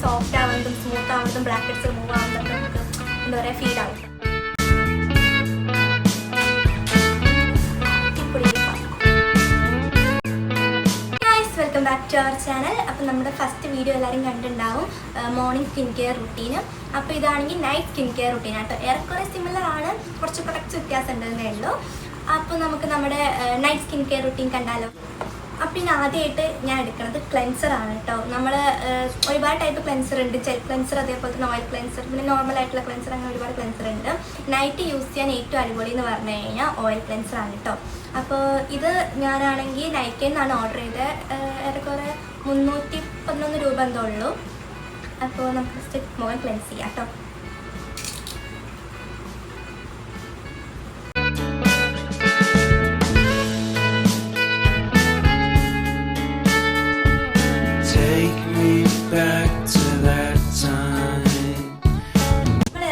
Soft ആവുന്നതും smooth ആവുന്നതും brackets remove ആവുന്നതൊക്കെ നമുക്ക് എന്താ പറയുക ഫീൽ ആവും. Welcome back to our channel. അപ്പോൾ നമ്മുടെ ഫസ്റ്റ് വീഡിയോ എല്ലാവരും കണ്ടിട്ടുണ്ടാവും, മോർണിംഗ് സ്കിൻ കെയർ റുട്ടീന്. അപ്പോൾ ഇതാണെങ്കിൽ നൈറ്റ് സ്കിൻ കെയർ റുട്ടീൻ ആട്ടോ. ഏറെക്കുറെ സിമിലർ ആണ്, കുറച്ച് പ്രൊഡക്ട്സ് വ്യത്യാസം ഉണ്ടെന്നേ ഉള്ളൂ. അപ്പോൾ നമുക്ക് നമ്മുടെ നൈറ്റ് സ്കിൻ കെയർ റുട്ടീൻ കണ്ടാലോ. അപ്പോൾ ഇനി ആദ്യമായിട്ട് ഞാൻ എടുക്കുന്നത് ക്ലെൻസറാണ് കേട്ടോ. നമ്മൾ ഒരുപാട് ടൈപ്പ് ക്ലെൻസർ ഉണ്ട്. ജെൽ ക്ലെൻസർ, അതേപോലെ തന്നെ ഓയിൽ ക്ലെൻസർ, പിന്നെ നോർമലായിട്ടുള്ള ക്ലെൻസർ, അങ്ങനെ ഒരുപാട് ക്ലെൻസർ ഉണ്ട്. നൈറ്റ് യൂസ് ചെയ്യാൻ ഏറ്റവും അടിപൊളി എന്ന് പറഞ്ഞു കഴിഞ്ഞാൽ ഓയിൽ ക്ലെൻസറാണ് കേട്ടോ. അപ്പോൾ ഇത് ഞാനാണെങ്കിൽ നൈക്കിൽ നിന്നാണ് ഓർഡർ ചെയ്തത്. ഏറെക്കുറെ 311 രൂപ എന്തോ ഉള്ളൂ. അപ്പോൾ നമുക്ക് ജസ്റ്റ് മുഖം ക്ലെൻസ് ചെയ്യാം കേട്ടോ.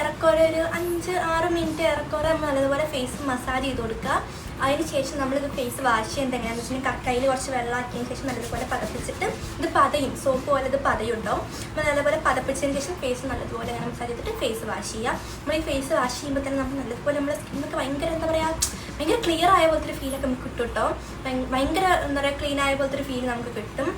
ഏറെക്കുറെ ഒരു 5-6 മിനിറ്റ് ഏറെക്കുറെ നമ്മൾ നല്ലതുപോലെ ഫേസ് മസാജ് ചെയ്ത് കൊടുക്കുക. അതിന് ശേഷം നമ്മളിത് ഫേസ് വാഷ് ചെയ്യുന്നത് എങ്ങനെയാണെന്ന് വെച്ചിട്ടുണ്ടെങ്കിൽ കയ്യിൽ കുറച്ച് വെള്ളമാക്കിയതിന് ശേഷം നല്ലതുപോലെ പതപ്പിച്ചിട്ട് ഇത് പതയും, സോപ്പ് പോലെ ഇത് പതയുണ്ടാവും. അപ്പോൾ നല്ലതുപോലെ പതപ്പിച്ചതിന് ശേഷം ഫേസ് നല്ലതുപോലെ അങ്ങനെ മസാജ് ചെയ്തിട്ട് ഫേസ് വാഷ് ചെയ്യുക. നമ്മൾ ഈ ഫേസ് വാഷ് ചെയ്യുമ്പോൾ തന്നെ നമുക്ക് നല്ലതുപോലെ നമ്മുടെ സ്കിന്നൊക്കെ ഭയങ്കര എന്താ പറയുക, ഭയങ്കര ക്ലിയർ ആയ പോലത്തെ ഒരു ഫീലൊക്കെ നമുക്ക് കിട്ടും കേട്ടോ. ഭയങ്കര എന്താ പറയുക ക്ലീൻ ആയ പോലത്തെ ഒരു ഫീൽ നമുക്ക് കിട്ടും.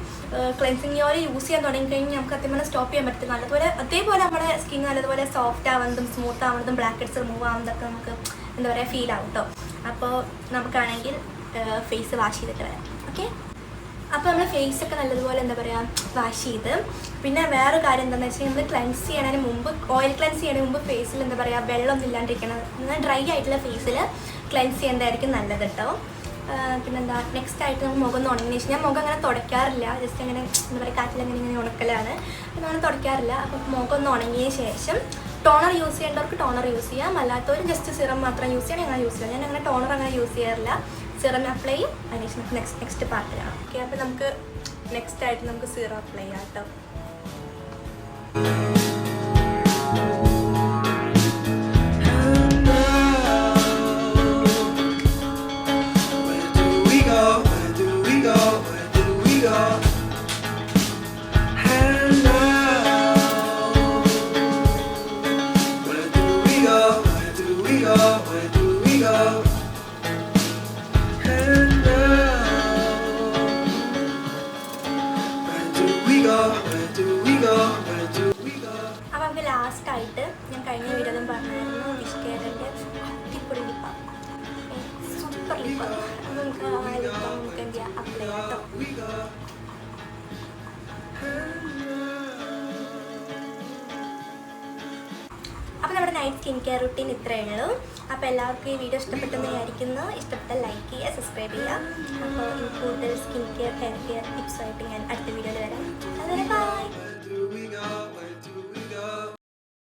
ക്ലെൻസിങ് ഓയിൽ യൂസ് ചെയ്യാൻ തുടങ്ങിക്കഴിഞ്ഞാൽ നമുക്ക് അതേപോലെ സ്റ്റോപ്പ് ചെയ്യാൻ പറ്റും. നല്ലതുപോലെ അതേപോലെ നമ്മുടെ സ്കിൻ നല്ലതുപോലെ സോഫ്റ്റ് ആവുന്നതും സ്മൂത്ത് ആവുന്നതും ബ്രാക്കറ്റ്സ് റിമൂവ് ആവുന്നതൊക്കെ നമുക്ക് എന്താ പറയുക ഫീൽ ആവും കേട്ടോ. അപ്പോൾ നമുക്കാണെങ്കിൽ ഫേസ് വാഷ് ചെയ്തിട്ട് വരാം. ഓക്കെ, അപ്പോൾ നമ്മൾ ഫേസൊക്കെ നല്ലതുപോലെ എന്താ പറയുക വാഷ് ചെയ്ത്, പിന്നെ വേറൊരു കാര്യം എന്താണെന്ന് വെച്ചാൽ നമ്മൾ ക്ലെൻസ് ചെയ്യണതിന് മുമ്പ്, ഓയിൽ ക്ലെൻസ് ചെയ്യണതിന് മുമ്പ് ഫേസിൽ എന്താ പറയുക വെള്ളമൊന്നും ഇല്ലാണ്ടിരിക്കണം. എന്നാൽ ഡ്രൈ ആയിട്ടുള്ള ഫേസിൽ ക്ലെൻസ് ചെയ്യുന്നതായിരിക്കും നല്ലത് കേട്ടോ. പിന്നെന്താ നെക്സ്റ്റ് ആയിട്ട് നമുക്ക് മുഖം ഒന്ന് ഉണങ്ങിയെന്ന് വെച്ചാൽ ഞാൻ മുഖം അങ്ങനെ തുടയ്ക്കാറില്ല, ജസ്റ്റ് അങ്ങനെ എന്താ പറയുക കാറ്റിലങ്ങനെ ഇങ്ങനെ ഉണക്കലാണ്, അപ്പോൾ അങ്ങനെ തുടയ്ക്കാറില്ല. അപ്പോൾ മുഖം ഒന്ന് ഉണങ്ങിയ ശേഷം ടോണർ യൂസ് ചെയ്യേണ്ടവർക്ക് ടോണർ യൂസ് ചെയ്യാം, അല്ലാത്തവർ ജസ്റ്റ് സിറം മാത്രം യൂസ് ചെയ്യണം. അങ്ങനെ യൂസ് ചെയ്യാം. ഞാൻ അങ്ങനെ ടോണർ അങ്ങനെ യൂസ് ചെയ്യാറില്ല, സിറം അപ്ലൈ ചെയ്യും. അതിനുശേഷം നമുക്ക് നെക്സ്റ്റ് പാർട്ടിലാണ്. ഓക്കെ, അപ്പോൾ നമുക്ക് നെക്സ്റ്റ് ആയിട്ട് നമുക്ക് സിറം അപ്ലൈ ചെയ്യാം കേട്ടോ. അപ്പോൾ നമുക്ക് ലാസ്റ്റായിട്ട് ഞാൻ കഴിഞ്ഞ വീഡിയോയിലും പറഞ്ഞായിരുന്നു വിഷ്കേറിൻ്റെ അടിപൊളി ലിപ്പാണ്, സൂപ്പർ ലിപ്പാണ്. അപ്പോൾ നമുക്ക് ആ ലിപ്പ് നമുക്ക് എന്ത് ചെയ്യാം അപ്ലൈ ചെയ്യാം കേട്ടോ. അപ്പോൾ നമ്മുടെ നൈറ്റ് സ്കിൻ കെയർ റുട്ടീൻ ഇത്രയേ ഉള്ളൂ. അപ്പോൾ എല്ലാവർക്കും ഈ വീഡിയോ ഇഷ്ടപ്പെട്ടെന്ന് വിചാരിക്കുന്നു. ഇഷ്ടപ്പെട്ടാൽ ലൈക്ക് ചെയ്യുക, സബ്സ്ക്രൈബ് ചെയ്യുക. അപ്പോൾ കൂടുതൽ സ്കിൻ കെയർ, ഹെയർ കെയർ ടിപ്സായിട്ട് ഞാൻ